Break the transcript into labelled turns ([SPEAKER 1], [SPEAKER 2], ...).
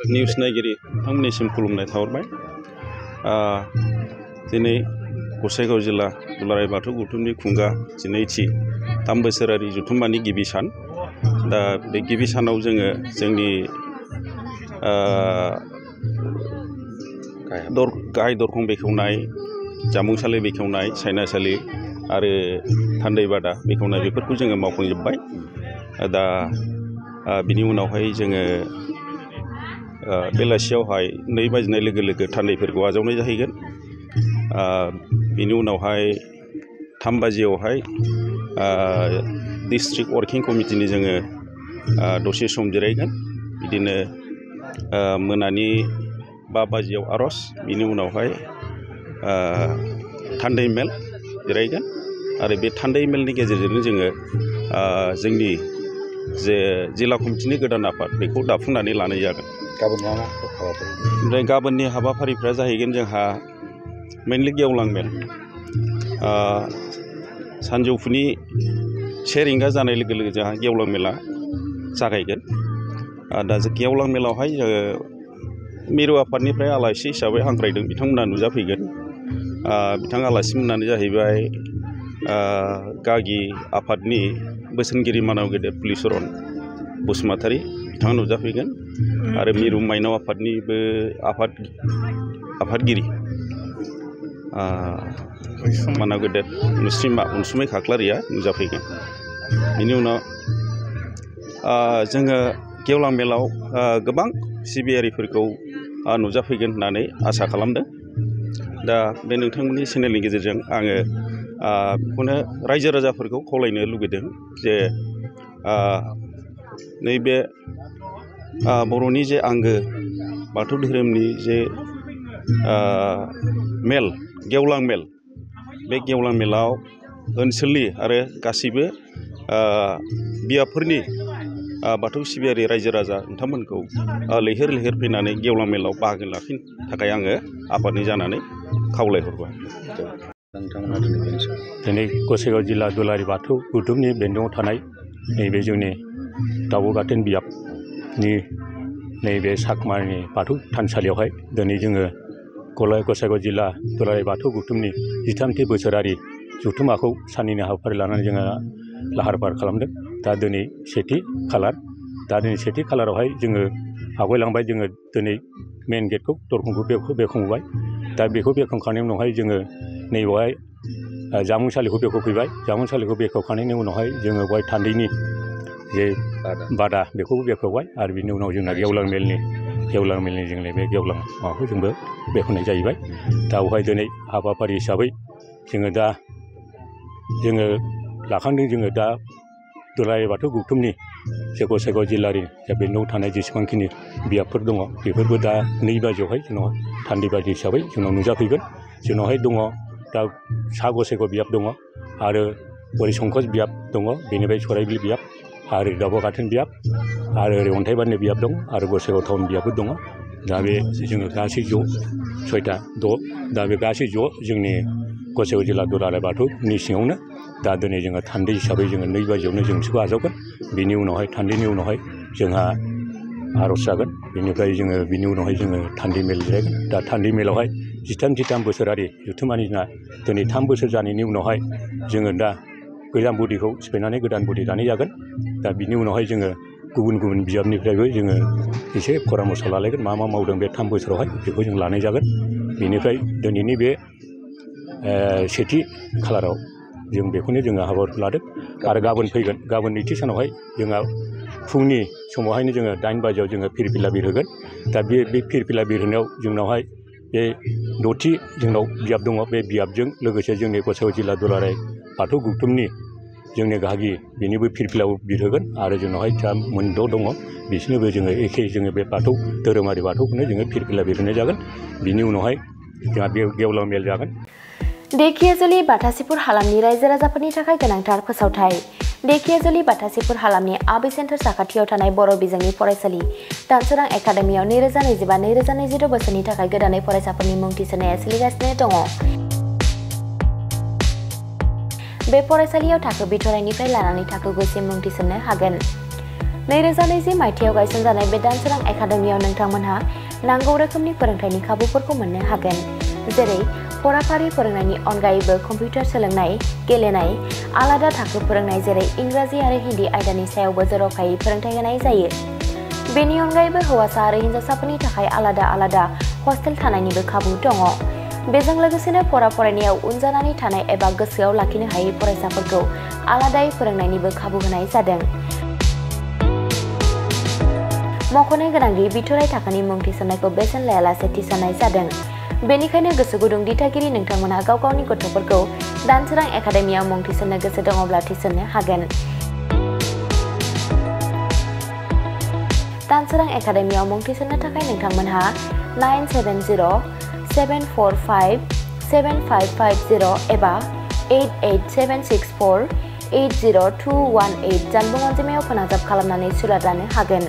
[SPEAKER 1] News नायगिरि बिथांमोननिसिम खुलुमनाय थाहरबाय। दिनै गसाइगाव जिल्ला दुलाराय बाथौ गौथुमनि खुंगा 12थि 3 बोसोरारि जथुम्मानि गिबि सान। दा बे गिबि सानाव जोङो जोंनि गाहाय दरखं बेखेवनाय, जामुंसालि बेखेवनाय, सायनासालि आरो थान्दै बादा बेखेवनाय बेफोरखौ जोङो मावफुंजोब्बाय। दा बिनि उनावहाय जोङो बेलासियावहाय 2 बाजिनाय लोगो लोगो थान्दैफोरखौ आजावनाय जाहैगोन। बिनि उनावहाय 3 बाजियावहाय डिस्ट्रिक्ट वर्किं कमिटिनि जोङो दसे सम जिरायगोन। बिदिनो मोनानि 5 बाजियाव आर'ज, बिनि उनावहाय थान्दै मेल जिरायगोन आरो बे थान्दै मेलनि गेजेरजोंनो जोङो जोंनि जे जिल्ला कमिटिनि गोदान आफाद बेखौ दाफुंनानै लानाय जागोन। ओमफ्राय गाबोननि हाबाफारिफ्रा जाहैगोन जोंहा मेनलि गेवलां मेल। सानजौफुनि 1 रिंगा जानाय लोगो लोगो जोंहा गेवलां मेला जागायगोन। दा गेवलां मेलावहाय जोङो मिरु आफादनिफ्राय आलासि हिसाबै हांख्रायदों, बिथांमोना नुजाफैगोन। बिथां आलासिमोनानो जाहैबाय गागि आफादनि बोसोनगिरि मानाव गेदेर पुलिचरन बसुमतारी, बिथाङा नुजाफैगोन। आरो मिरु माइनाव आफादनिबो आफादगिरि मानाव गेदेर मुस्रिमा अनसुमै खाख्लारिया नुजाफैगोन। बिनि उनाव जोङो गेवलां मेलाव गोबां सिबियारिफोरखौ नुजाफैगोन होननानै आसा खालामदों। दा बे नोंथांमोननि चेनेलनि गेजेरजों आङो बेखौनो रायजो राजाफोरखौ खावलायनो लुगैदों जे नैबे बर'नि जे आंगो बाथौ धोरोमनि जे मेल, गेवलां मेल, बे गेवलां मेलाव ओनसोलनि आरो गासैबो बियाबफोरनि बाथौ सिबियारि रायजो राजा नोंथांमोनखौ लैहोर लैहोर फैनानै गेवलां मेलाव बाहागो लाफैनो थाखाय आङो आफादनि जानानै खावलायहरबाय।
[SPEAKER 2] दिनै गसाइगाव जिल्ला दुलाराय बाथौ गौथुमनि बेन्दोङाव थानाय नैबे जोंनि दाउब' गाथोन बियाबनि नैबे साकमारनि बाथौ थानसालियावहाय दिनै जोङो गसाइगाव जिल्ला दुलाराय बाथौ गौथुमनि 13थि बोसोरारि जथुम्माखौ साननैनि हाबाफारि लानानै जोङो लाहार फाहार खालामदों। दा दिनै 1थि खालार। दा दिनै 1थि खालारावहाय जोङो आवगायलांबाय। जोङो दिनै मेन गेटखौ दरखंखौ बेखेवबाय। दा बेखौ बेखेवखांनायनि उनावहाय जोङो नैबेवहाय जामुंसालिखौ बेखेवफैबाय। जामुंसालिखौ बेखेवखांनायनि उनावहाय जोङो बेवहाय थान्दैनि जे बादा बेखौबो बेखेवबाय। आरो बिनि उनाव जोंना गेवलां मेलनि जोंनि बे गेवलां माबाखौ जोंबो बेखेवनाय जाहैबाय। दा बेवहाय दिनै हाबाफारि हिसाबै जोङो लाखांदों। जोङो दा दुलाराय बाथौ गौथुमनि जे गसाइगाव जिल्लानि बेन्दोङाव थानाय जेसेबांखिनि बियाबफोर दङ, बेफोरबो दा 2 बाजियावहाय जोंनाव थान्दै बादि हिसाबै जोंनाव नुजाफैगोन। जोंनावहाय दङ दा सा गसाइगाव बियाब दङ, आरो ओरै संकस बियाब दङ, बेनिफ्राय सराइबिल बियाब, आरो दाउब' गाथोन बियाब, आरो ओरै अन्थाइबारिनि बियाब दं, आरो गसाइगाव टाउन बियाबबो दङ। दा बे जोङो गासै ज' 6टा 6 दा बे गासै ज' जोंनि गसाइगाव जिल्ला दुलाराय बाथौनि सिङावनो दा दिनै जोङो थान्दै हिसाबै जोङो 2 बाजियावनो जों बिसोरखौ आजावगोन। बिनि उनावहाय थान्दैनि उनावहाय जोंहा आर'ज जागोन। बिनि उनावहाय जोङो थान्दै मेल जिरायगोन। दा थान्दै मेलावहाय 13थि 3 बोसोरारि जथुम्मानि दिनै 3 बोसोर जानायनि उनावहाय जोङो दा गोजाम बडिखौ सिफायनानै गोदान बडि दानाय जागोन। दा बिनि उनावहाय जोङो गुबुन गुबुन बियाबनिफ्रायबो जोङो एसे परामर्स लालायगोन। मा मावदों बे 3 बोसोरावहाय बेखौ जों लानाय जागोन। बेनिफ्राय दिनैनि बे 1थि खालाराव जों बेखौनो जोङो हाबाफारि लादों। आरो गाबोन फैगोन, गाबोन 2थि सानावहाय जोंहा फुंनि समावहायनो जोङो 8 बाजियाव जोङो फिरफिला बिरहोगोन। दा बे फिरफिला बिरहोनायाव जोंनावहाय बे 6थि जोंनाव बियाब दङ। बे बियाबजों लोगोसे जोंनि गसाइगाव जिल्ला दुलाराय बाथौ गौथुमनि जोंनि गागि बेनिबो फिरफिलाव बिरहोगोन। आरो जोंनावहाय दा 6 दङ, बिसोरनोबो जोङो एखे जोङो बे बाथौ धोरोमारि बाथौखौनो जोङो फिरफिला बिरहोनाय जागोन। बिनि उनावहाय जोंहा बे गेवलां मेल जागोन।
[SPEAKER 3] धेकियाजुलि बाथासिपुर हालामनि रायजो राजाफोरनि थाखाय गोनांथार फोसावथाय। धेकियाजुलि बाथासिपुर हालामनि आबै सेन्टार साखाथियाव थानाय बर' बिजोंनि फरायसालि दानसोरां एकाडेमियाव 2025-2026 बोसोरनि थाखाय गोदानै फरायसाफोरनि मुं थिसननाया सोलिगासिनो दङ। बे फरायसालियाव थाखो बिथराइनिफ्राय लानानै थाखो 9 सिम मुं थिसननो हागोन। 2020 मायथाइयाव गायसनजानाय बे दानसोरां एकाडेमियाव नोंथांमोनहा नांगौ रोखोमनि फोरोंथायनि खाबुफोरखौ मोननो हागोन, जेरै फराफारि फोरोंनायनि अनगायैबो कम्पिउटार सोलोंनाय, गेलेनाय, आलादा थाखो फोरोंनाय जेरै इंराजि आरो हिन्दी आयदानि सायावबो जर'खायै फोरोंथाय होनाय जायो। बेनि अनगायैबो हौवासा आरो हिन्जावसाफोरनि थाखाय आलादा आलादा हस्टेल थानायनिबो खाबु दङ। बेजों लोगोसेनो फरायनायाव उन जानानै थानाय एबा गोसोआव लाखिनो हायै फरायसाफोरखौ आलादायै फोरोंनायनिबो खाबु होनाय जादों। मख'नो गोनांदि बिथराय थाखोनि मुं थिसननायखौ बेसेन लायालासे थिसननाय जादों। बेनिखायनो गोसो गुदुं दिथागिरि नोंथांमोनहा गाव गावनि गथ'फोरखौ दानसोरां एकाडेमियाव मुं थिसननो गोसो दङब्ला थिसननो हागोन। दानसोरां एकाडेमियाव मुं थिसननो थाखाय नोंथांमोनहा 9707457550 एबा 88764802118 जानबुं अनजिमायाव फोनांजाब खालामनानै सुलाद लानो हागोन।